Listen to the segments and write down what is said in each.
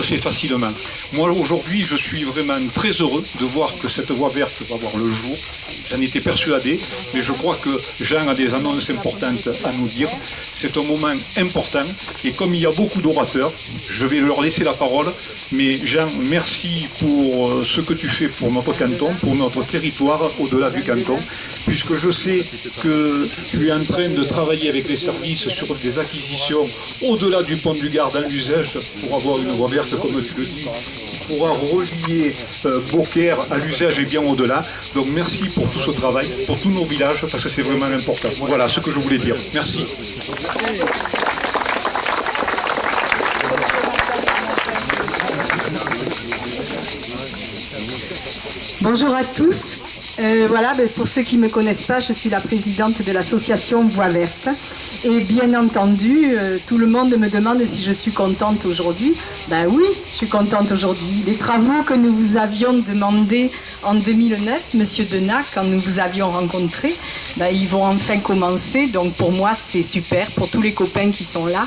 fait facilement. Moi, aujourd'hui, je suis vraiment très heureux de voir que cette voie verte va voir le jour. J'en étais persuadé, mais je crois que Jean a des annonces importantes à nous dire. C'est un moment important, et comme il y a beaucoup d'orateurs, je vais leur laisser la parole. Mais Jean, merci pour ce que tu fais pour notre canton, pour notre territoire, au-delà du canton, puisque je sais que tu es en train de travailler avec les services sur des acquisitions au-delà du pont du Gard dans l'Uzèche pour avoir une voie verte, comme tu le dis, qui pourra relier Beaucaire à l'Uzèche et bien au-delà. Donc merci pour tout ce travail, pour tous nos villages, parce que c'est vraiment important. Voilà ce que je voulais dire. Merci. Bonjour à tous. Voilà, pour ceux qui ne me connaissent pas, je suis la présidente de l'association Voie Verte. Et bien entendu, tout le monde me demande si je suis contente aujourd'hui. Ben oui, je suis contente aujourd'hui. Les travaux que nous vous avions demandés en 2009, Monsieur Denat, quand nous vous avions rencontré, ben, ils vont enfin commencer. Donc pour moi, c'est super. Pour tous les copains qui sont là,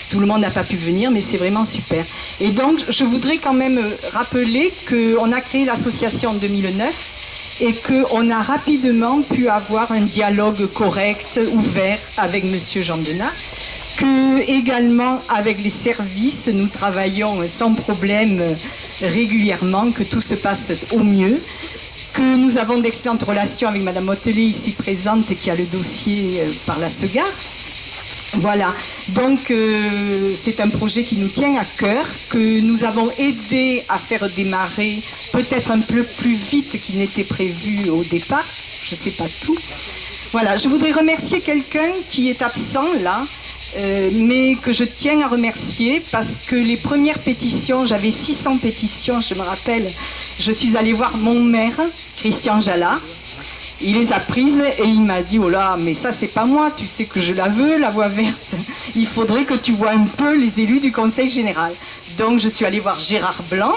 tout le monde n'a pas pu venir, mais c'est vraiment super. Et donc, je voudrais quand même rappeler qu'on a créé l'association en 2009 et qu'on a rapidement pu avoir un dialogue correct, ouvert avec M. Jean Denat, que également avec les services, nous travaillons sans problème régulièrement, que tout se passe au mieux, que nous avons d'excellentes relations avec Mme Motelet, ici présente, qui a le dossier par la SEGAR. Voilà, donc c'est un projet qui nous tient à cœur, que nous avons aidé à faire démarrer peut-être un peu plus vite qu'il n'était prévu au départ, je ne sais pas tout. Voilà, je voudrais remercier quelqu'un qui est absent là, mais que je tiens à remercier parce que les premières pétitions, j'avais 600 pétitions, je me rappelle, je suis allée voir mon maire, Christian Jallat. Il les a prises et il m'a dit « Oh là, mais ça c'est pas moi, tu sais que je la veux, la voie verte. Il faudrait que tu vois un peu les élus du Conseil général. » Donc je suis allée voir Gérard Blanc.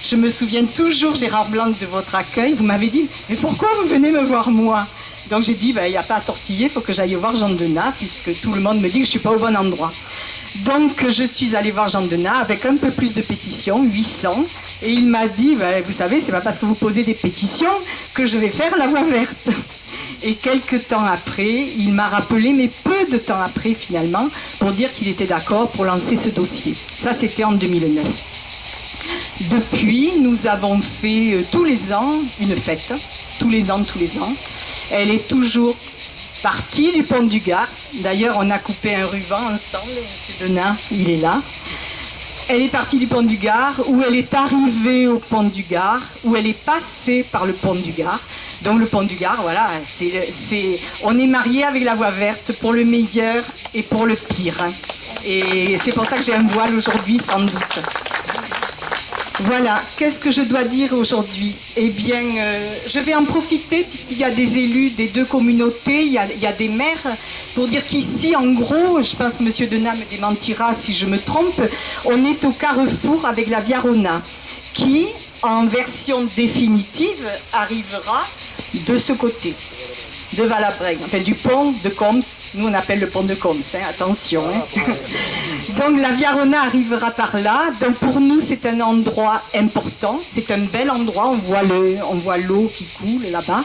Je me souviens toujours, Gérard Blanc, de votre accueil. Vous m'avez dit « Mais pourquoi vous venez me voir moi ?» Donc j'ai dit, il n'y a pas à tortiller, il faut que j'aille voir Jean Denat, puisque tout le monde me dit que je ne suis pas au bon endroit. Donc je suis allée voir Jean Denat avec un peu plus de pétitions, 800, et il m'a dit, vous savez, c'est pas parce que vous posez des pétitions que je vais faire la voie verte. Et quelques temps après, il m'a rappelé, mais peu de temps après finalement, pour dire qu'il était d'accord pour lancer ce dossier. Ça, c'était en 2009. Depuis, nous avons fait tous les ans une fête, tous les ans. Elle est toujours partie du pont du Gard. D'ailleurs, on a coupé un ruban ensemble, M. Denat, il est là. Elle est partie du pont du Gard, où elle est arrivée au pont du Gard, où elle est passée par le pont du Gard. Donc le pont du Gard, voilà, on est mariés avec la voie verte pour le meilleur et pour le pire. Et c'est pour ça que j'ai un voile aujourd'hui, sans doute. Voilà, qu'est-ce que je dois dire aujourd'hui? Eh bien, je vais en profiter, puisqu'il y a des élus des deux communautés, il y a des maires, pour dire qu'ici, en gros, je pense que M. Denat me démentira si je me trompe, on est au carrefour avec la Via Rona, qui, en version définitive, arrivera de ce côté, de Valabrègue, enfin du pont de Coms. Nous on appelle le pont de Coms, attention. Donc la Via Rona arrivera par là. Donc pour nous c'est un endroit important, c'est un bel endroit, on voit l'eau qui coule là-bas.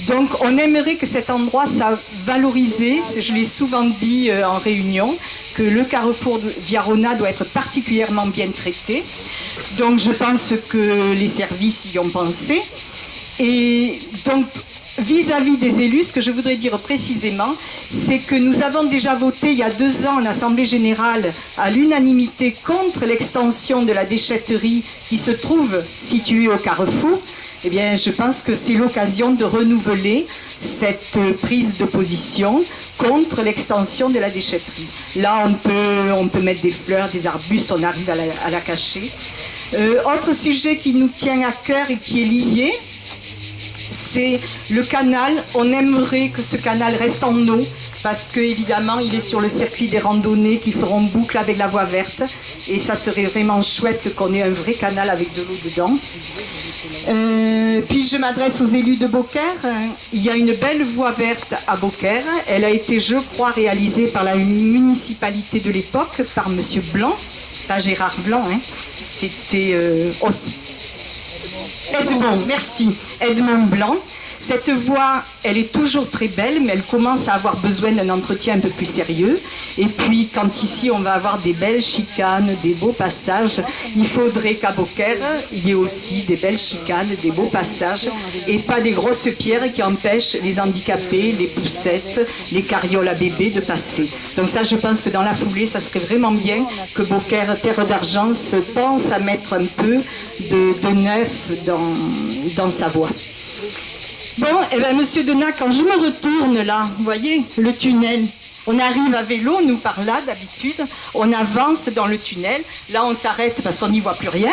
Donc on aimerait que cet endroit soit valorisé, je l'ai souvent dit en réunion, que le carrefour de Via Rona doit être particulièrement bien traité. Donc je pense que les services y ont pensé. Et donc, vis-à-vis des élus, ce que je voudrais dire précisément, c'est que nous avons déjà voté il y a 2 ans en Assemblée Générale à l'unanimité contre l'extension de la déchetterie qui se trouve située au carrefour. Eh bien, je pense que c'est l'occasion de renouveler cette prise de position contre l'extension de la déchetterie. Là, on peut mettre des fleurs, des arbustes, on arrive à la cacher. Autre sujet qui nous tient à cœur et qui est lié, c'est le canal. On aimerait que ce canal reste en eau parce que évidemment il est sur le circuit des randonnées qui feront boucle avec la voie verte et ça serait vraiment chouette qu'on ait un vrai canal avec de l'eau dedans. Puis je m'adresse aux élus de Beaucaire. Il y a une belle voie verte à Beaucaire. Elle a été, je crois, réalisée par la municipalité de l'époque, par Monsieur Blanc, pas Gérard Blanc. C'était Edmond, merci, Edmond Blanc. Cette voie, elle est toujours très belle, mais elle commence à avoir besoin d'un entretien un peu plus sérieux. Et puis, quand ici, on va avoir des belles chicanes, des beaux passages, il faudrait qu'à Beaucaire, il y ait aussi des belles chicanes, des beaux passages, et pas des grosses pierres qui empêchent les handicapés, les poussettes, les carrioles à bébés de passer. Donc ça, je pense que dans la foulée, ça serait vraiment bien que Beaucaire, terre d'argent, se pense à mettre un peu de neuf dans sa voie. Bon, eh bien, Monsieur Denat, quand je me retourne là, vous voyez, le tunnel, on arrive à vélo, nous, par là, d'habitude, on avance dans le tunnel, là, on s'arrête parce qu'on n'y voit plus rien,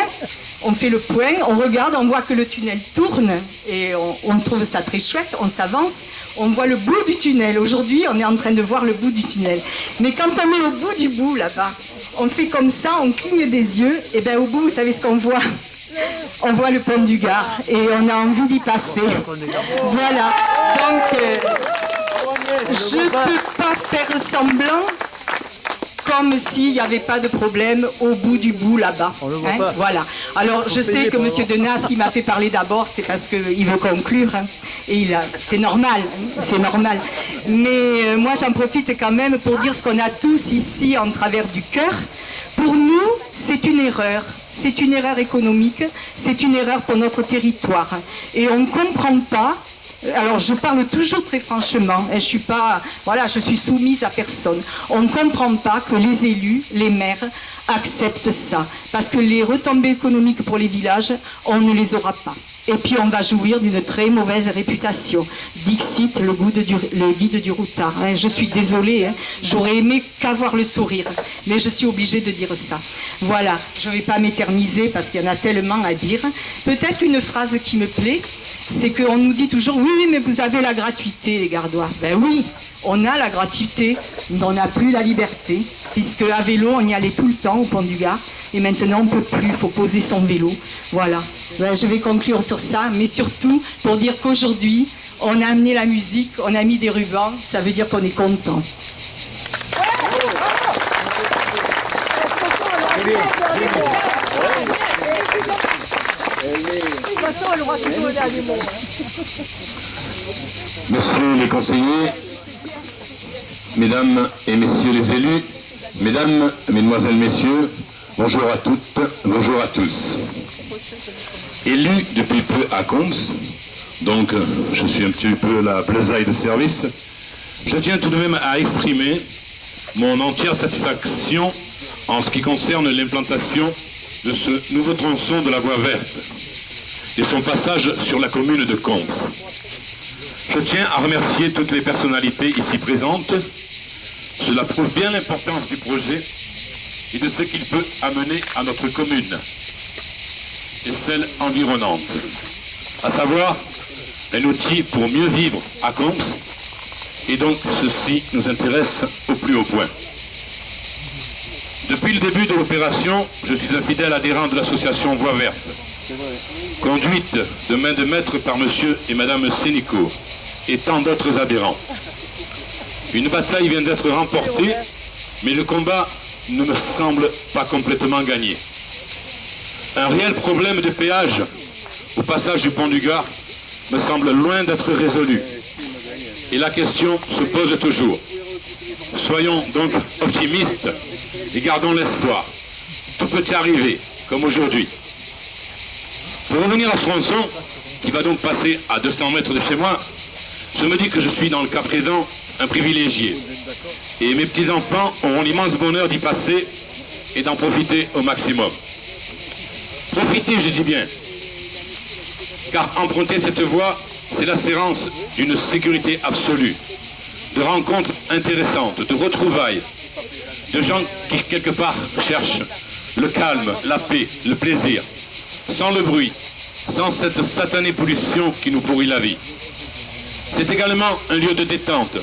on fait le point, on regarde, on voit que le tunnel tourne, et on trouve ça très chouette, on s'avance, on voit le bout du tunnel. Aujourd'hui, on est en train de voir le bout du tunnel. Mais quand on est au bout du bout, là-bas, on fait comme ça, on cligne des yeux, et bien au bout, vous savez ce qu'on voit ? On voit le pont du Gard et on a envie d'y passer. Voilà. Donc, je ne peux pas faire semblant comme s'il n'y avait pas de problème au bout du bout là-bas. Hein, voilà. Alors, je sais que M. Denat, s'il m'a fait parler d'abord, c'est parce qu'il veut conclure. Hein, et c'est normal. Hein, c'est normal. Mais moi, j'en profite quand même pour dire ce qu'on a tous ici en travers du cœur. Pour nous, c'est une erreur. C'est une erreur économique, c'est une erreur pour notre territoire. Et on ne comprend pas, alors je parle toujours très franchement, et je suis soumise à personne. On ne comprend pas que les élus, les maires, acceptent ça. Parce que les retombées économiques pour les villages, on ne les aura pas. Et puis on va jouir d'une très mauvaise réputation. Dixit, le guide du routard. Hein, je suis désolée, hein, j'aurais aimé qu'avoir le sourire, mais je suis obligée de dire ça. Voilà, je ne vais pas m'éterniser parce qu'il y en a tellement à dire. Peut-être une phrase qui me plaît, c'est qu'on nous dit toujours « Oui, mais vous avez la gratuité, les Gardois. » Ben oui, on a la gratuité, mais on n'a plus la liberté, puisque à vélo, on y allait tout le temps au pont du Gard, et maintenant on ne peut plus, il faut poser son vélo. Voilà, ben, je vais conclure sur ça, mais surtout pour dire qu'aujourd'hui, on a amené la musique, on a mis des rubans, ça veut dire qu'on est content. Messieurs les conseillers, mesdames et messieurs les élus, mesdames, mesdemoiselles, messieurs, bonjour à toutes, bonjour à tous. Élu depuis peu à Combes, donc je suis un petit peu la plaisaille de service, je tiens tout de même à exprimer mon entière satisfaction en ce qui concerne l'implantation de ce nouveau tronçon de la voie verte et son passage sur la commune de Combes. Je tiens à remercier toutes les personnalités ici présentes. Cela prouve bien l'importance du projet et de ce qu'il peut amener à notre commune et celle environnante, à savoir un outil pour mieux vivre à Combes, et donc ceci nous intéresse au plus haut point. Depuis le début de l'opération, je suis un fidèle adhérent de l'association Voie Verte, conduite de main de maître par monsieur et madame Sénico et tant d'autres adhérents. Une bataille vient d'être remportée, mais le combat ne me semble pas complètement gagné. Un réel problème de péage au passage du pont du Gard me semble loin d'être résolu. Et la question se pose toujours. Soyons donc optimistes et gardons l'espoir. Tout peut arriver, comme aujourd'hui. Pour revenir à ce tronçon, qui va donc passer à 200 mètres de chez moi, je me dis que je suis dans le cas présent un privilégié. Et mes petits-enfants auront l'immense bonheur d'y passer et d'en profiter au maximum. Profiter, je dis bien, car emprunter cette voie, c'est l'assurance d'une sécurité absolue, de rencontres intéressantes, de retrouvailles, de gens qui quelque part cherchent le calme, la paix, le plaisir, sans le bruit, sans cette satanée pollution qui nous pourrit la vie. C'est également un lieu de détente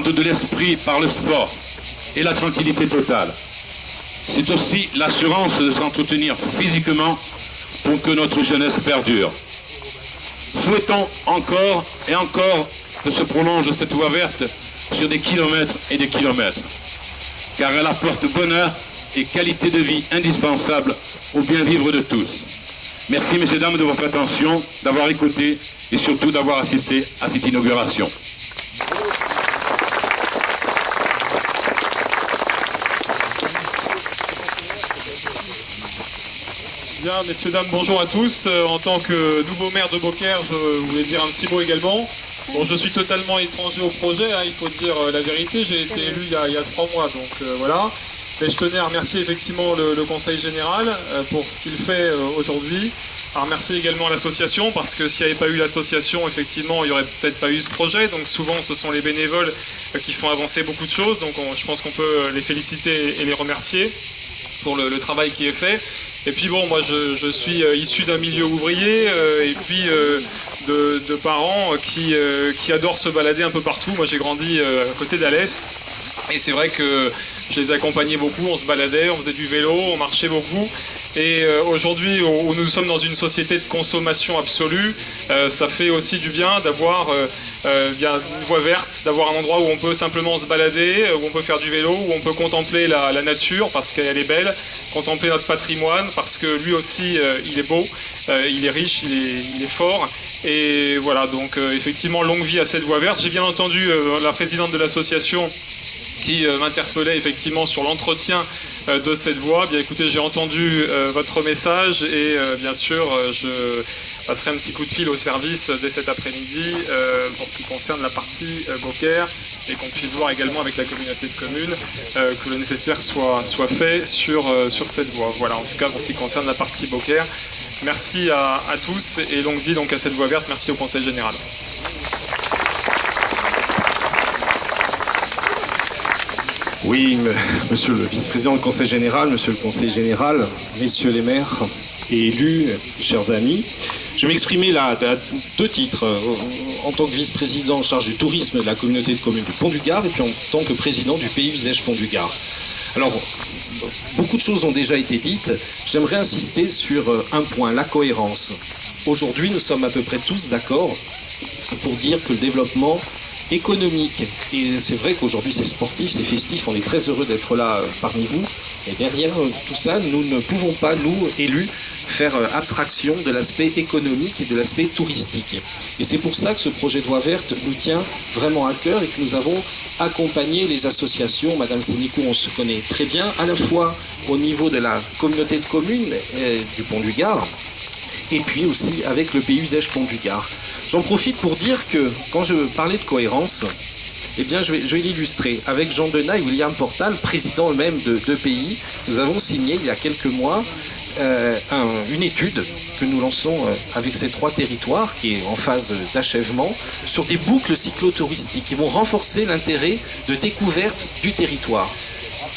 de l'esprit par le sport et la tranquillité totale. C'est aussi l'assurance de s'entretenir physiquement pour que notre jeunesse perdure. Souhaitons encore et encore que se prolonge cette voie verte sur des kilomètres et des kilomètres, car elle apporte bonheur et qualité de vie indispensable au bien vivre de tous. Merci, messieurs, dames, de votre attention, d'avoir écouté et surtout d'avoir assisté à cette inauguration. Bien, messieurs, dames, bonjour à tous. En tant que nouveau maire de Beaucaire, je voulais dire un petit mot également. Bon, je suis totalement étranger au projet, il faut dire la vérité. J'ai été élu il y a 3 mois, donc voilà. Mais je tenais à remercier effectivement le Conseil général pour ce qu'il fait aujourd'hui. À remercier également l'association, parce que s'il n'y avait pas eu l'association, effectivement, il n'y aurait peut-être pas eu ce projet. Donc souvent, ce sont les bénévoles qui font avancer beaucoup de choses. Donc je pense qu'on peut les féliciter et les remercier pour le travail qui est fait. Et puis bon, moi je suis issu d'un milieu ouvrier et puis de parents qui adorent se balader un peu partout. Moi j'ai grandi à côté d'Alès et c'est vrai que je les accompagnais beaucoup, on se baladait, on faisait du vélo, on marchait beaucoup. Et aujourd'hui où nous sommes dans une société de consommation absolue, ça fait aussi du bien d'avoir une voie verte, d'avoir un endroit où on peut simplement se balader, où on peut faire du vélo, où on peut contempler la nature parce qu'elle est belle, contempler notre patrimoine parce que lui aussi il est beau, il est riche, il est fort. Et voilà, donc effectivement longue vie à cette voie verte. J'ai bien entendu la présidente de l'association qui m'interpellait effectivement sur l'entretien de cette voie. Bien écoutez, j'ai entendu votre message et bien sûr je passerai un petit coup de fil au service dès cet après-midi pour ce qui concerne la partie Beaucaire et qu'on puisse voir également avec la communauté de communes que le nécessaire soit fait sur cette voie. Voilà, en tout cas pour ce qui concerne la partie Beaucaire. Merci à tous et longue vie donc à cette voie verte. Merci au Conseil général. Oui, monsieur le vice-président du Conseil général, monsieur le conseiller général, messieurs les maires et élus, chers amis, je vais m'exprimer là à 2 titres, en tant que vice-président en charge du tourisme de la communauté de communes du Pont du Gard et puis en tant que président du pays Visège Pont du Gard. Alors, beaucoup de choses ont déjà été dites, j'aimerais insister sur un point, la cohérence. Aujourd'hui, nous sommes à peu près tous d'accord pour dire que le développement économique, et c'est vrai qu'aujourd'hui c'est sportif, c'est festif, on est très heureux d'être là parmi vous, et derrière tout ça, nous ne pouvons pas, nous, élus, faire abstraction de l'aspect économique et de l'aspect touristique. Et c'est pour ça que ce projet de voie verte nous tient vraiment à cœur et que nous avons accompagné les associations. Madame Sénico, on se connaît très bien, à la fois au niveau de la communauté de communes du Pont du Gard, et puis aussi avec le pays Visège Pont du Gard. J'en profite pour dire que quand je parlais de cohérence, eh bien, je vais l'illustrer. Avec Jean Denat et William Portal, président eux-mêmes de 2 pays, nous avons signé il y a quelques mois une étude que nous lançons avec ces 3 territoires, qui est en phase d'achèvement, sur des boucles cyclotouristiques qui vont renforcer l'intérêt de découverte du territoire.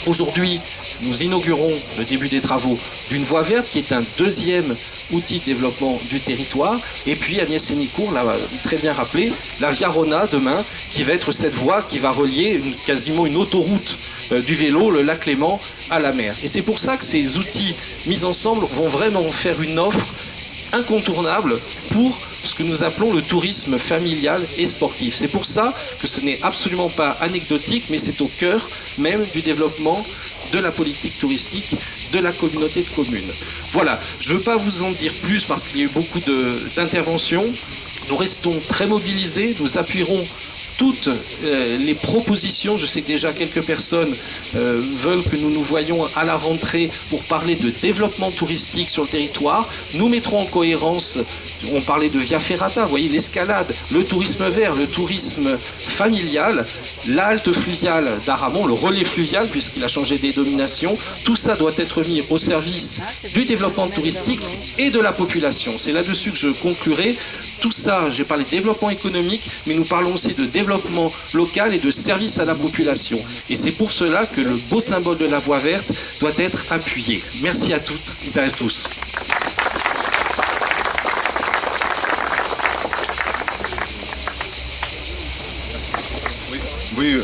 Aujourd'hui, nous inaugurons le début des travaux d'une voie verte qui est un 2e outil de développement du territoire. Et puis Agnès Sénicourt l'a très bien rappelé, la Via Rona demain, qui va être cette voie qui va relier quasiment une autoroute du vélo, le lac Léman, à la mer. Et c'est pour ça que ces outils mis ensemble vont vraiment faire une offre incontournable pour ce que nous appelons le tourisme familial et sportif. C'est pour ça que ce n'est absolument pas anecdotique, mais c'est au cœur même du développement de la politique touristique de la communauté de communes. Voilà, je ne veux pas vous en dire plus parce qu'il y a eu beaucoup d'interventions. Nous restons très mobilisés, nous appuierons toutes les propositions. Je sais que déjà quelques personnes veulent que nous nous voyions à la rentrée pour parler de développement touristique sur le territoire. Nous mettrons en cohérence, on parlait de Via Ferrata, vous voyez, l'escalade, le tourisme vert, le tourisme familial, la halte fluviale d'Aramon, le relais fluvial puisqu'il a changé des dénominations. Tout ça doit être mis au service du développement touristique et de la population. C'est là-dessus que je conclurai. Tout ça, j'ai parlé de développement économique, mais nous parlons aussi de développement local et de service à la population. Et c'est pour cela que le beau symbole de la voie verte doit être appuyé. Merci à toutes et à tous. Oui,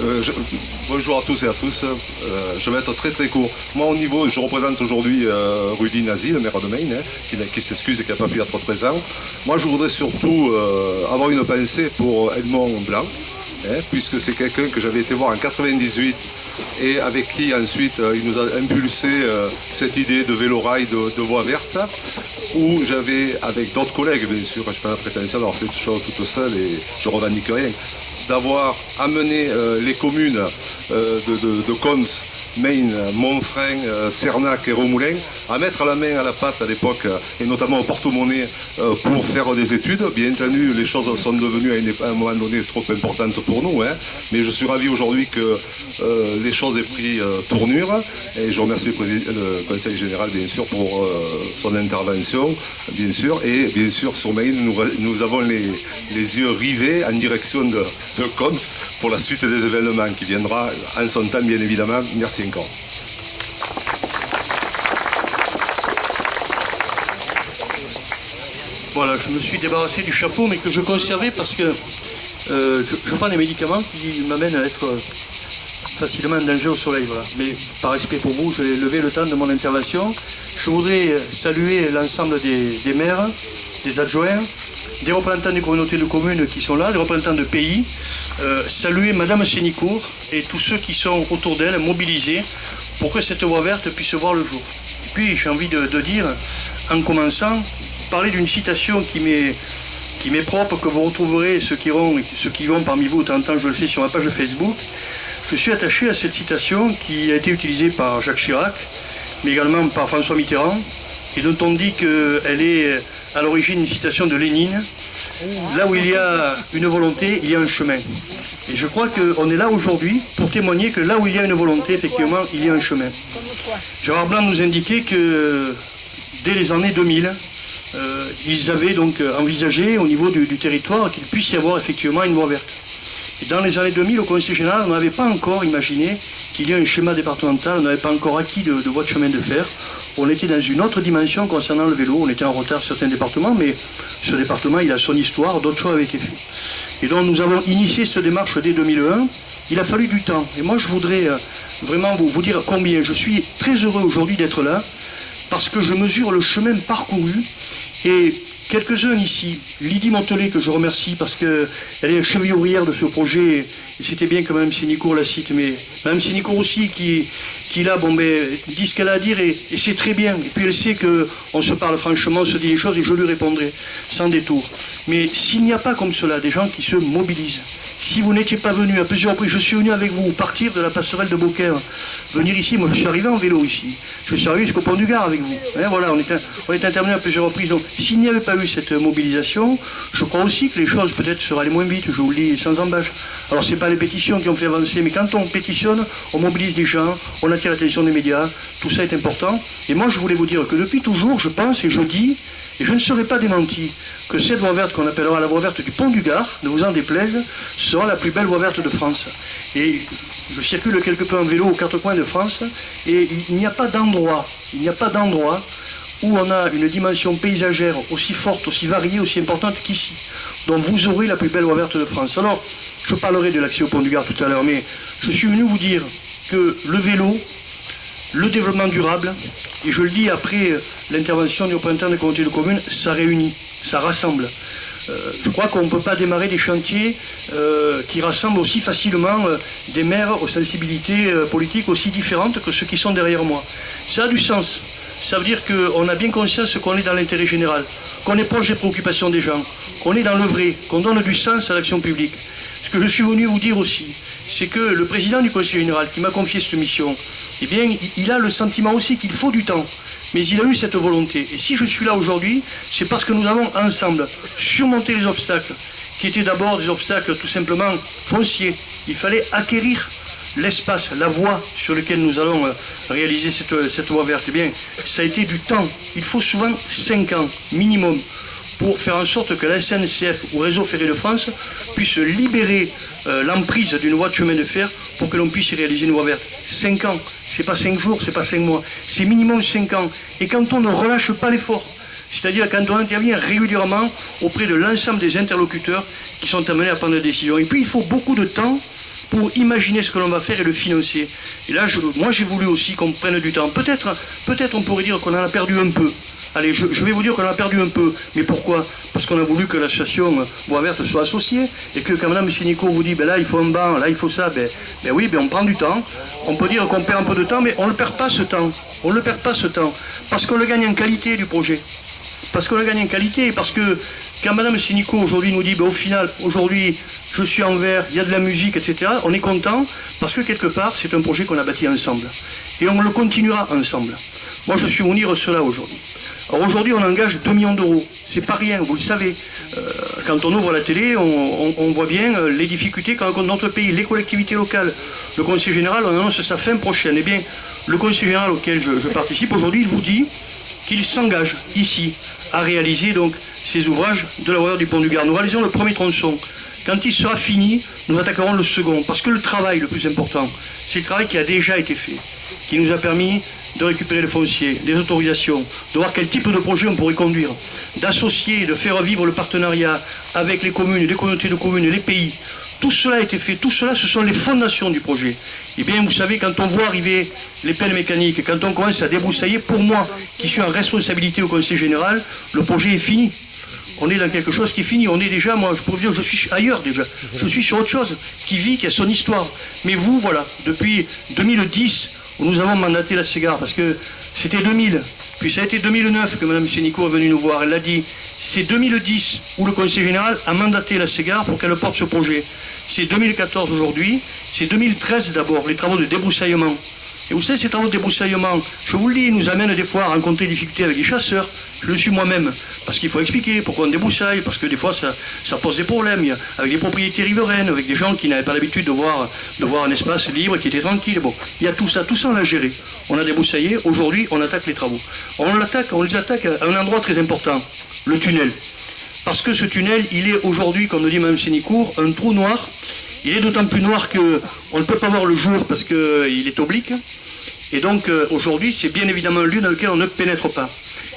bonjour à tous et à tous. Je vais être très très court. Moi au niveau, je représente aujourd'hui Rudy Nazi, le maire de Maine, qui s'excuse et qui n'a pas pu être présent. Moi je voudrais surtout avoir une pensée pour Edmond Blanc, puisque c'est quelqu'un que j'avais été voir en 98 et avec qui ensuite il nous a impulsé cette idée de vélo-rail de voie verte, où j'avais, avec d'autres collègues bien sûr, je n'ai pas la prétention d'avoir fait cette chose toute seule et je ne revendique rien, d'avoir amené les communes de Contes, Maine, Montfrin, Cernac et Remoulin à mettre la main à la pâte à l'époque, et notamment au porte-monnaie, pour faire des études. Bien entendu, les choses sont devenues à un moment donné trop importantes pour nous, mais je suis ravi aujourd'hui que les choses aient pris tournure, et je remercie le Conseil général bien sûr pour son intervention, bien sûr, et bien sûr sur Maine, nous avons les yeux rivés en direction de Contes pour la suite des événements qui viendra en son temps, bien évidemment. Merci encore. Voilà, je me suis débarrassé du chapeau, mais que je conservais parce que je prends des médicaments qui m'amènent à être facilement en danger au soleil. Voilà. Mais par respect pour vous, je vais lever le temps de mon intervention. Je voudrais saluer l'ensemble des maires, des adjoints, des représentants des communautés de communes qui sont là, des représentants de pays, saluer Madame Sénicourt et tous ceux qui sont autour d'elle, mobilisés pour que cette voie verte puisse voir le jour. Et puis j'ai envie de dire, en commençant, parler d'une citation qui m'est propre, que vous retrouverez, ceux qui vont parmi vous, de temps en temps je le fais sur ma page Facebook. Je suis attaché à cette citation qui a été utilisée par Jacques Chirac, mais également par François Mitterrand, et dont on dit qu'elle est à l'origine une citation de Lénine. Là où il y a une volonté, il y a un chemin. Et je crois qu'on est là aujourd'hui pour témoigner que là où il y a une volonté, effectivement, il y a un chemin. Gérard Blanc nous indiquait que dès les années 2000, ils avaient donc envisagé au niveau du territoire qu'il puisse y avoir effectivement une voie verte. Et dans les années 2000, au Conseil général, on n'avait pas encore imaginé qu'il y ait un schéma départemental, on n'avait pas encore acquis de voie de chemin de fer. On était dans une autre dimension concernant le vélo, on était en retard sur certains départements, mais ce département, il a son histoire, d'autres choix avaient été faits. Et donc nous avons initié cette démarche dès 2001, il a fallu du temps. Et moi je voudrais vraiment vous dire combien je suis très heureux aujourd'hui d'être là, parce que je mesure le chemin parcouru. Et quelques-uns ici, Lydie Montelet, que je remercie parce qu'elle est cheville ouvrière de ce projet, et c'était bien que Mme Sénicourt la cite, mais Mme Sénicourt aussi qui là, dit ce qu'elle a à dire, et c'est très bien. Et puis elle sait qu'on se parle franchement, on se dit les choses, et je lui répondrai sans détour. Mais s'il n'y a pas comme cela des gens qui se mobilisent, si vous n'étiez pas venu à plusieurs reprises, je suis venu avec vous partir de la passerelle de Beaucaire, venir ici, moi je suis arrivé en vélo ici, je suis arrivé jusqu'au pont du Gard avec vous. Voilà, on est intervenu à plusieurs reprises. Donc s'il n'y avait pas eu cette mobilisation, je crois aussi que les choses peut-être seraient allées moins vite, je vous le dis sans embâche. Alors c'est pas les pétitions qui ont fait avancer, mais quand on pétitionne, on mobilise des gens, on attire l'attention des médias, tout ça est important. Et moi je voulais vous dire que depuis toujours, je pense et je dis, et je ne serai pas démenti, que cette voie verte qu'on appellera la voie verte du pont du Gard, ne vous en déplaise, sera la plus belle voie verte de France. Et je circule quelque peu en vélo aux quatre coins de France, et il n'y a pas d'endroit où on a une dimension paysagère aussi forte, aussi variée, aussi importante qu'ici. Donc vous aurez la plus belle voie verte de France. Alors, je parlerai de l'accès au pont du Gard tout à l'heure, mais je suis venu vous dire que le vélo, le développement durable, et je le dis après l'intervention du représentant des communautés de communes, ça réunit, ça rassemble. Je crois qu'on ne peut pas démarrer des chantiers qui rassemblent aussi facilement des maires aux sensibilités politiques aussi différentes que ceux qui sont derrière moi. Ça a du sens. Ça veut dire qu'on a bien conscience qu'on est dans l'intérêt général, qu'on est proche des préoccupations des gens, qu'on est dans le vrai, qu'on donne du sens à l'action publique. Ce que je suis venu vous dire aussi, c'est que le président du Conseil général qui m'a confié cette mission, eh bien, il a le sentiment aussi qu'il faut du temps, mais il a eu cette volonté. Et si je suis là aujourd'hui, c'est parce que nous avons ensemble surmonté les obstacles, qui étaient d'abord des obstacles tout simplement fonciers. Il fallait acquérir l'espace, la voie sur laquelle nous allons réaliser cette voie verte. Eh bien, ça a été du temps. Il faut souvent 5 ans minimum pour faire en sorte que la SNCF ou Réseau Ferré de France puisse libérer l'emprise d'une voie de chemin de fer pour que l'on puisse y réaliser une voie verte. 5 ans, c'est pas 5 jours, c'est pas 5 mois, c'est minimum 5 ans. Et quand on ne relâche pas l'effort, c'est-à-dire quand on intervient régulièrement auprès de l'ensemble des interlocuteurs qui sont amenés à prendre des décisions. Et puis il faut beaucoup de temps pour imaginer ce que l'on va faire et le financer. Et là, moi j'ai voulu aussi qu'on prenne du temps. Peut-être on pourrait dire qu'on en a perdu un peu. Allez, je vais vous dire qu'on en a perdu un peu. Mais pourquoi? Parce qu'on a voulu que l'association Bois Verte soit associée et que quand Mme Sénico vous dit, ben là il faut un banc, là il faut ça, ben oui, on prend du temps. On peut dire qu'on perd un peu de temps, mais on ne perd pas ce temps. On ne le perd pas ce temps. Parce qu'on le gagne en qualité du projet. Parce qu'on le gagne en qualité, parce que quand Mme Sénico aujourd'hui nous dit, ben, au final, aujourd'hui, je suis en vert, il y a de la musique, etc., on est content, parce que quelque part, c'est un projet qu'on a bâti ensemble. Et on le continuera ensemble. Moi, je suis venu dire cela aujourd'hui. Alors aujourd'hui, on engage 2 millions d'euros. C'est pas rien, vous le savez. Quand on ouvre la télé, on voit bien les difficultés qu'a notre pays, les collectivités locales. Le Conseil général, on annonce sa fin prochaine. Eh bien, le Conseil général auquel je participe aujourd'hui, il vous dit qu'il s'engage ici à réaliser donc ces ouvrages de la voie verte du Pont du Gard. Nous réalisons le premier tronçon. Quand il sera fini, nous attaquerons le second. Parce que le travail le plus important, c'est le travail qui a déjà été fait, qui nous a permis de récupérer le foncier, des autorisations, de voir quel type de projet on pourrait conduire, d'associer, de faire vivre le partenariat avec les communes, les communautés de communes, les pays. Tout cela a été fait, tout cela, ce sont les fondations du projet. Eh bien, vous savez, quand on voit arriver les pelles mécaniques, quand on commence à débroussailler, pour moi, qui suis en responsabilité au Conseil général, le projet est fini. On est dans quelque chose qui est fini. On est déjà, moi, je pourrais dire, je suis ailleurs déjà. Je suis sur autre chose, qui vit, qui a son histoire. Mais vous, voilà, depuis 2010, où nous avons mandaté la SEGAR, parce que c'était 2000, puis ça a été 2009 que Mme Sénico est venue nous voir. Elle l'a dit, c'est 2010 où le Conseil général a mandaté la SEGAR pour qu'elle porte ce projet. C'est 2014 aujourd'hui, c'est 2013 d'abord, les travaux de débroussaillement. Et vous savez, ces travaux de débroussaillement, je vous le dis, nous amènent des fois à rencontrer des difficultés avec des chasseurs. Je le suis moi-même, parce qu'il faut expliquer pourquoi on débroussaille, parce que des fois ça pose des problèmes, avec des propriétés riveraines, avec des gens qui n'avaient pas l'habitude de voir un espace libre, qui était tranquille. Bon, il y a tout ça on l'a géré. On a débroussaillé, aujourd'hui on attaque les travaux. On les attaque à un endroit très important, le tunnel. Parce que ce tunnel, il est aujourd'hui, comme le dit Mme Sénicourt, un trou noir. Il est d'autant plus noir qu'on ne peut pas voir le jour parce qu'il est oblique. Et donc aujourd'hui, c'est bien évidemment un lieu dans lequel on ne pénètre pas.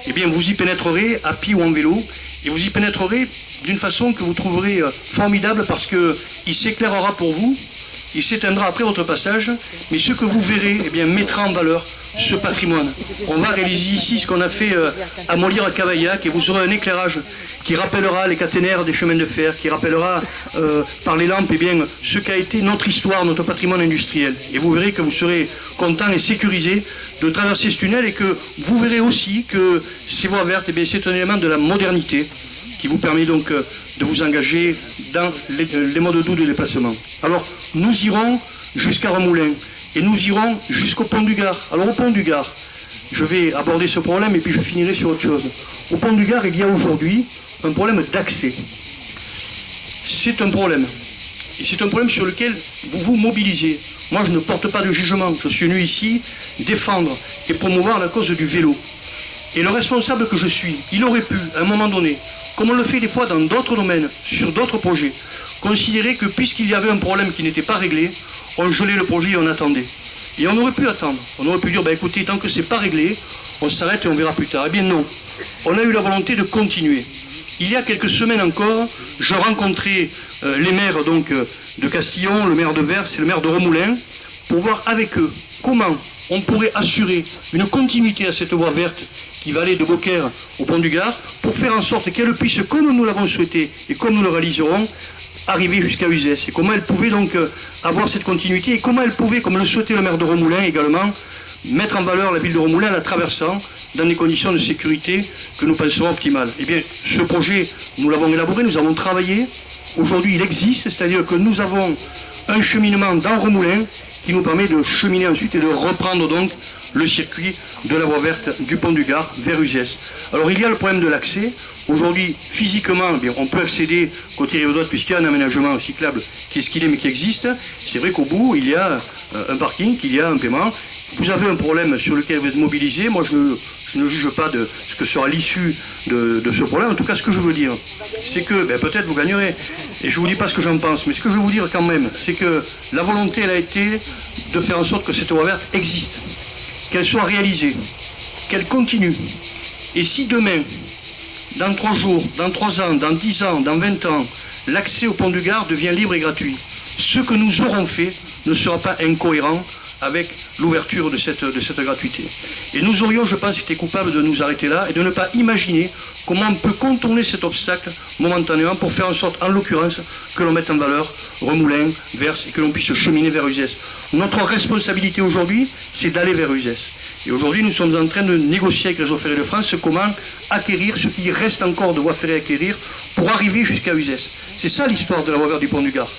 Eh bien, vous y pénétrerez à pied ou en vélo, et vous y pénétrerez d'une façon que vous trouverez formidable parce qu'il s'éclairera pour vous, il s'éteindra après votre passage, mais ce que vous verrez, eh bien, mettra en valeur ce patrimoine. On va réaliser ici ce qu'on a fait à Molière à Cavaillac, et vous aurez un éclairage qui rappellera les caténaires des chemins de fer, qui rappellera par les lampes, eh bien, ce qu'a été notre histoire, notre patrimoine industriel. Et vous verrez que vous serez content et sécurisé de traverser ce tunnel, et que vous verrez aussi que ces voies vertes, eh bien, c'est un élément de la modernité qui vous permet donc de vous engager dans les modes doux de déplacement. Alors, nous irons jusqu'à Remoulins, et nous irons jusqu'au Pont du Gard. Alors, au Pont du Gard, je vais aborder ce problème, et puis je finirai sur autre chose. Au Pont du Gard, il y a aujourd'hui un problème d'accès. C'est un problème. Et c'est un problème sur lequel vous vous mobilisez. Moi, je ne porte pas de jugement. Je suis venu ici défendre et promouvoir la cause du vélo. Et le responsable que je suis, il aurait pu, à un moment donné, comme on le fait des fois dans d'autres domaines, sur d'autres projets, considérer que puisqu'il y avait un problème qui n'était pas réglé, on gelait le projet et on attendait. Et on aurait pu attendre. On aurait pu dire, écoutez, tant que c'est pas réglé, on s'arrête et on verra plus tard. Eh bien non. On a eu la volonté de continuer. Il y a quelques semaines encore, je rencontrais les maires donc, de Castillon, le maire de Vers et le maire de Remoulins, pour voir avec eux comment on pourrait assurer une continuité à cette voie verte qui va aller de Beaucaire au Pont du Gard, pour faire en sorte qu'elle puisse, comme nous l'avons souhaité et comme nous le réaliserons, arriver jusqu'à Uzès. Et comment elle pouvait donc avoir cette continuité, et comment elle pouvait, comme le souhaitait le maire de Remoulins également, mettre en valeur la ville de Remoulins en la traversant dans des conditions de sécurité que nous penserons optimales. Eh bien, ce projet, nous l'avons élaboré, nous avons travaillé. Aujourd'hui, il existe, c'est-à-dire que nous avons un cheminement dans Remoulins qui nous permet de cheminer ensuite et de reprendre donc le circuit de la voie verte du Pont du Gard vers Uzès. Alors il y a le problème de l'accès. Aujourd'hui, physiquement, eh bien, on peut accéder côté rive droite puisqu'il y a un aménagement cyclable qui est ce qu'il est mais qui existe. C'est vrai qu'au bout, il y a un parking, qu'il y a un paiement. Vous avez un problème sur lequel vous êtes mobilisé. Moi, je ne juge pas de ce que sera l'issue de ce problème. En tout cas, ce que je veux dire, c'est que peut-être vous gagnerez. Et je ne vous dis pas ce que j'en pense, mais ce que je veux vous dire quand même, c'est que la volonté, elle a été de faire en sorte que cette voie verte existe, qu'elle soit réalisée, qu'elle continue. Et si demain, dans 3 jours, dans 3 ans, dans 10 ans, dans 20 ans, l'accès au Pont du Gard devient libre et gratuit, ce que nous aurons fait ne sera pas incohérent avec l'ouverture de cette gratuité. Et nous aurions, je pense, été coupables de nous arrêter là et de ne pas imaginer comment on peut contourner cet obstacle momentanément pour faire en sorte, en l'occurrence, que l'on mette en valeur Remoulins, Verse et que l'on puisse cheminer vers Uzès. Notre responsabilité aujourd'hui, c'est d'aller vers Uzès. Et aujourd'hui, nous sommes en train de négocier avec Réseau Ferré de France comment acquérir ce qui reste encore de voies ferrées à acquérir pour arriver jusqu'à Uzès. C'est ça l'histoire de la voie verte du Pont du Gard.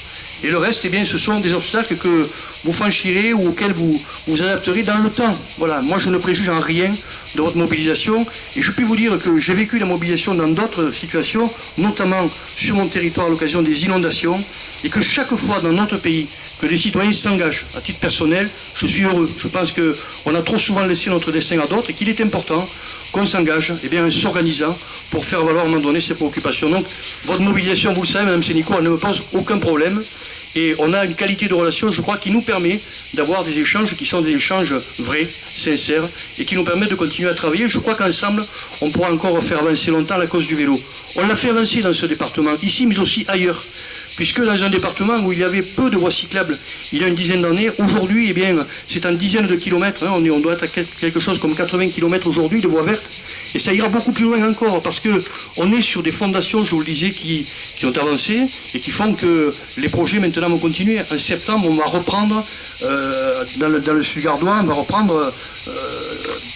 Et le reste, eh bien, ce sont des obstacles que vous franchirez ou auxquels vous vous adapterez dans le temps. Voilà, moi je ne préjuge en rien de votre mobilisation. Et je puis vous dire que j'ai vécu la mobilisation dans d'autres situations, notamment sur mon territoire à l'occasion des inondations, et que chaque fois dans notre pays que les citoyens s'engagent à titre personnel, je suis heureux. Je pense qu'on a trop souvent laissé notre destin à d'autres et qu'il est important qu'on s'engage, eh bien, en s'organisant pour faire valoir à un moment donné ses préoccupations. Donc, votre mobilisation, vous le savez, Mme Sénico, elle ne me pose aucun problème. Et on a une qualité de relation, je crois, qui nous permet d'avoir des échanges qui sont des échanges vrais, sincères, et qui nous permettent de continuer à travailler. Je crois qu'ensemble, on pourra encore faire avancer longtemps la cause du vélo. On l'a fait avancer dans ce département, ici, mais aussi ailleurs. Puisque dans un département où il y avait peu de voies cyclables il y a une dizaine d'années, aujourd'hui, eh bien, c'est en dizaines de kilomètres. Hein, on doit être à quelque chose comme 80 kilomètres aujourd'hui de voies vertes. Et ça ira beaucoup plus loin encore, parce qu'on est sur des fondations, je vous le disais, qui ont avancé et qui font que les projets maintenant vont continuer. En septembre, on va reprendre, dans le Sud-Gardois, on va reprendre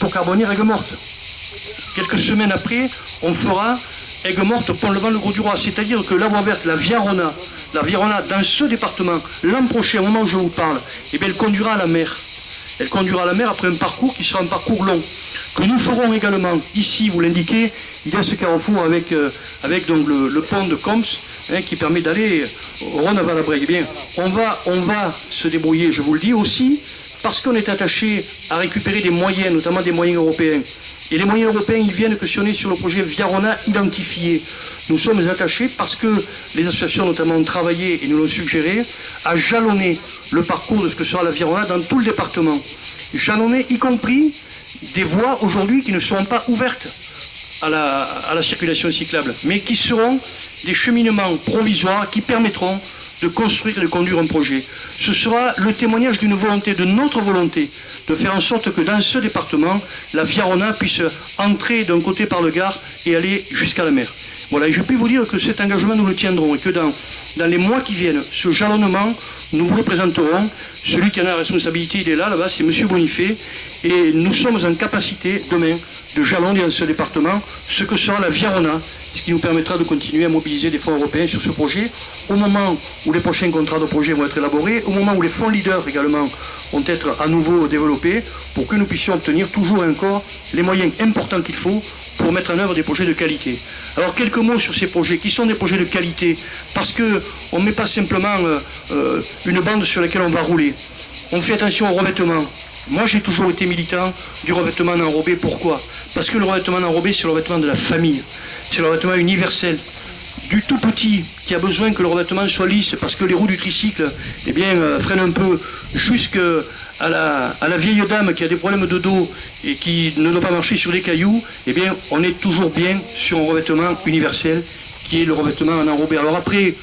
Pont-Carbonnier, Aigues-Mortes. Quelques semaines après, on fera Aigues-Mortes, Pont-le-Vent-le-Gros-du-Roi. C'est-à-dire que la voie verte, la Via-Rona, dans ce département, l'an prochain, au moment où je vous parle, eh bien, elle conduira à la mer. Elle conduira à la mer après un parcours qui sera un parcours long. Que nous ferons également, ici, vous l'indiquez, il y a ce carrefour avec donc le pont de Comps, hein, qui permet d'aller au Rhône-Val-à-Brègue. Eh bien, on va se débrouiller, je vous le dis aussi, parce qu'on est attaché à récupérer des moyens, notamment des moyens européens. Et les moyens européens, ils viennent que si on est sur le projet Via-Rona identifié. Nous sommes attachés parce que les associations notamment ont travaillé et nous l'ont suggéré à jalonner le parcours de ce que sera la Via-Rona dans tout le département. Jalonner y compris des voies aujourd'hui qui ne seront pas ouvertes à la circulation cyclable, mais qui seront des cheminements provisoires qui permettront de construire et de conduire un projet. Ce sera le témoignage d'une volonté, de notre volonté, de faire en sorte que dans ce département, la Via-Rona puisse entrer d'un côté par le Gard et aller jusqu'à la mer. Voilà, et je puis vous dire que cet engagement, nous le tiendrons et que dans les mois qui viennent, ce jalonnement, nous vous le présenterons. Celui qui en a la responsabilité, il est là-bas, c'est M. Bonifay, et nous sommes en capacité, demain, de jalonner dans ce département ce que sera la Via-Rona, ce qui nous permettra de continuer à mobiliser des fonds européens sur ce projet, au moment où les prochains contrats de projet vont être élaborés, au moment où les fonds leaders également vont être à nouveau développés, pour que nous puissions obtenir toujours et encore les moyens importants qu'il faut pour mettre en œuvre des projets de qualité. Alors quelques mots sur ces projets, qui sont des projets de qualité, parce qu'on ne met pas simplement une bande sur laquelle on va rouler. On fait attention au revêtement. Moi, j'ai toujours été militant du revêtement enrobé. Pourquoi? Parce que le revêtement enrobé, c'est le revêtement de la famille. C'est le revêtement universel. Du tout petit qui a besoin que le revêtement soit lisse parce que les roues du tricycle freinent un peu jusqu'à la vieille dame qui a des problèmes de dos et qui ne doit pas marcher sur des cailloux, eh bien, on est toujours bien sur un revêtement universel qui est le revêtement en enrobé. Alors après,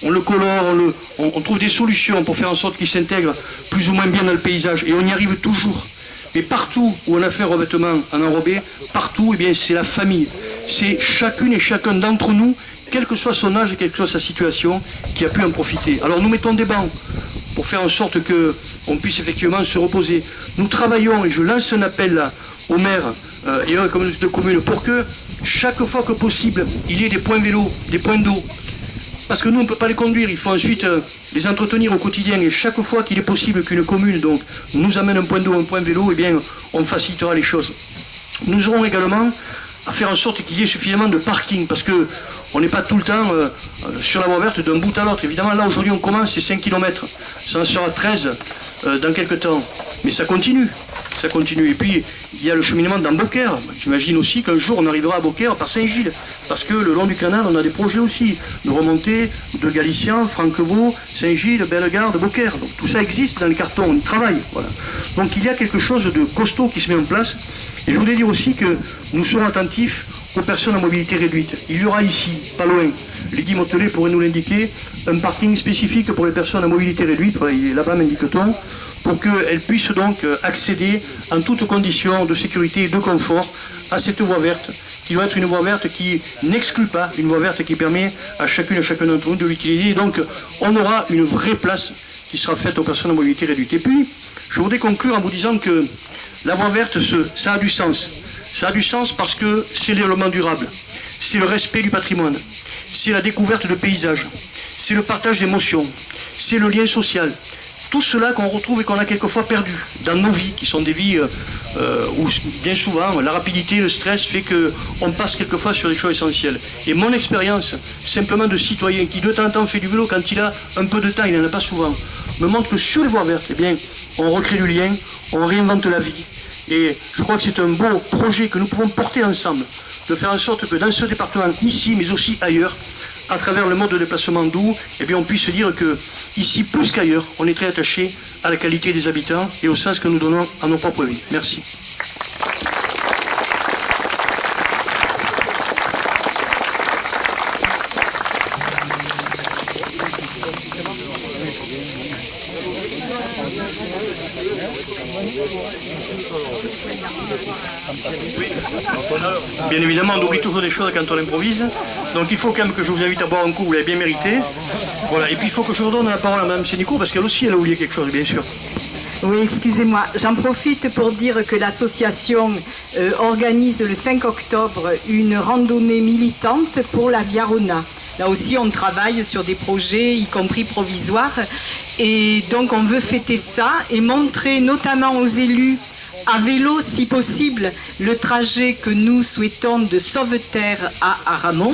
on le colore, on trouve des solutions pour faire en sorte qu'il s'intègre plus ou moins bien dans le paysage et on y arrive toujours. Mais partout où on a fait un revêtement en enrobé, partout, eh bien, c'est la famille. C'est chacune et chacun d'entre nous, quel que soit son âge et quelle que soit sa situation, qui a pu en profiter. Alors nous mettons des bancs pour faire en sorte qu'on puisse effectivement se reposer. Nous travaillons, et je lance un appel là, aux maires et aux communautés de communes, pour que chaque fois que possible, il y ait des points vélos, des points d'eau. Parce que nous, on ne peut pas les conduire, il faut ensuite les entretenir au quotidien. Et chaque fois qu'il est possible qu'une commune donc, nous amène un point d'eau, un point vélo, eh bien, on facilitera les choses. Nous aurons également à faire en sorte qu'il y ait suffisamment de parking, parce qu'on n'est pas tout le temps sur la voie verte d'un bout à l'autre. Évidemment, là, aujourd'hui, on commence, c'est 5 km. Ça en sera 13 dans quelques temps. Mais ça continue. Ça continue. Et puis, il y a le cheminement dans Beaucaire. J'imagine aussi qu'un jour, on arrivera à Beaucaire par Saint-Gilles. Parce que le long du canal, on a des projets aussi de remontée de Galician, Franquevaux, Saint-Gilles, Bellegarde, Beaucaire. Donc tout ça existe dans les cartons, on y travaille. Voilà. Donc il y a quelque chose de costaud qui se met en place. Et je voudrais dire aussi que nous serons attentifs aux personnes à mobilité réduite. Il y aura ici, pas loin, Lydie Motelet pourrait nous l'indiquer, un parking spécifique pour les personnes à mobilité réduite, voilà, il est là-bas, m'indique-t-on, pour qu'elles puissent donc accéder en toutes conditions de sécurité et de confort à cette voie verte, qui doit être une voie verte qui n'exclut pas, une voie verte qui permet à chacune et chacun d'entre nous de l'utiliser. Donc on aura une vraie place qui sera faite aux personnes à mobilité réduite. Et puis, je voudrais conclure en vous disant que la voie verte, ça a du sens. Ça a du sens parce que c'est le développement durable, c'est le respect du patrimoine, c'est la découverte de paysages, c'est le partage d'émotions, c'est le lien social. Tout cela qu'on retrouve et qu'on a quelquefois perdu dans nos vies, qui sont des vies où bien souvent la rapidité, le stress fait qu'on passe quelquefois sur des choses essentielles. Et mon expérience, simplement de citoyen qui de temps en temps fait du vélo quand il a un peu de temps, il n'en a pas souvent, me montre que sur les voies vertes, eh bien, on recrée du lien, on réinvente la vie. Et je crois que c'est un beau projet que nous pouvons porter ensemble, de faire en sorte que dans ce département, ici, mais aussi ailleurs, à travers le mode de déplacement doux, eh bien, on puisse dire que ici, plus qu'ailleurs, on est très attaché à la qualité des habitants et au sens que nous donnons à nos propres vies. Merci. Bien évidemment, on oublie toujours des choses quand on improvise. Donc il faut quand même que je vous invite à boire un coup, vous l'avez bien mérité. Voilà. Et puis il faut que je redonne la parole à Mme Sénico, parce qu'elle aussi, elle a oublié quelque chose, bien sûr. Oui, excusez-moi. J'en profite pour dire que l'association organise le 5 octobre une randonnée militante pour la Via Rona. Là aussi, on travaille sur des projets, y compris provisoires. Et donc, on veut fêter ça et montrer notamment aux élus à vélo, si possible, le trajet que nous souhaitons de Sauveterre à Aramon.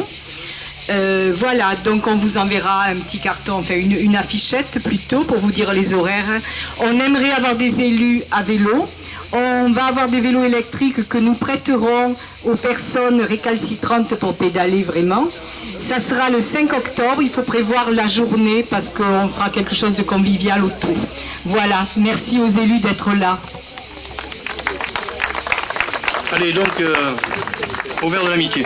Voilà, donc on vous enverra un petit carton, enfin une affichette plutôt pour vous dire les horaires. On aimerait avoir des élus à vélo. On va avoir des vélos électriques que nous prêterons aux personnes récalcitrantes pour pédaler vraiment. Ça sera le 5 octobre, il faut prévoir la journée parce qu'on fera quelque chose de convivial autour. Voilà, merci aux élus d'être là. Allez, donc, au verre de l'amitié.